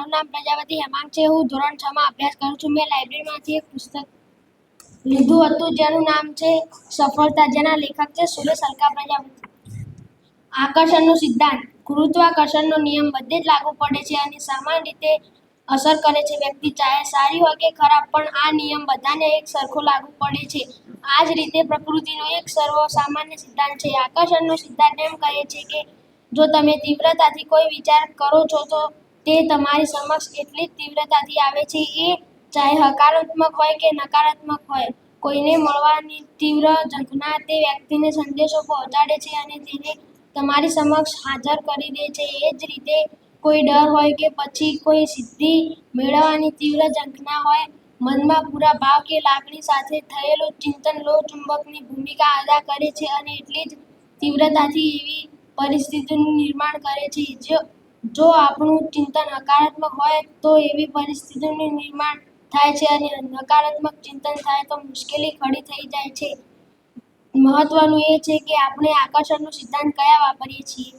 મારું નામ પ્રજાપતિ હેમાંગ છે. હું ધોરણ 6 માં અભ્યાસ કરું છું. મેં લાઇબ્રેરીમાંથી એક પુસ્તક લીધું હતું જેનું નામ છે સફળતા, જેના લેખક છે સુરેશ અલકા પ્રજાપતિ. આકર્ષણનો સિદ્ધાંત. ગુરુત્વાકર્ષણનો નિયમ બધે જ લાગુ પડે છે અને સમાન રીતે અસર કરે છે. વ્યક્તિ ચાહે સારી હોય કે ખરાબ, પણ આ નિયમ બધાને એક સરખો લાગુ પડે છે. આ જ રીતે પ્રકૃતિનો એક સર્વસામાન્ય સિદ્ધાંત છે. આકર્ષણનો સિદ્ધાંત એમ કહે છે કે જો તમે તીવ્રતાથી કોઈ વિચાર કરો છો તો તે તમારી સમક્ષ એટલી જ તીવ્રતાથી આવે છે. એ ચાહે હકારાત્મક હોય કે નકારાત્મક હોય. કોઈને મળવાની તીવ્ર ઝંખના તે વ્યક્તિને સંદેશો પહોંચાડે છે અને તેને તમારી સમક્ષ હાજર કરી દે છે. એ જ રીતે કોઈ ડર હોય કે પછી કોઈ સિદ્ધિ મેળવવાની તીવ્ર ઝંખના હોય, મનમાં પૂરા ભાવ કે લાગણી સાથે થયેલું ચિંતન લોહચુંબકની ભૂમિકા અદા કરે છે અને એટલી જ તીવ્રતાથી એવી પરિસ્થિતિનું નિર્માણ કરે છે. જો આપણું ચિંતન હકારાત્મક હોય તો એવી પરિસ્થિતિનું નિર્માણ થાય છે અને નકારાત્મક ચિંતન થાય તો મુશ્કેલી ખડી થઈ જાય છે. મહત્વનું એ છે કે આપણે આકર્ષણનો સિદ્ધાંત કયા વાપરીએ છીએ.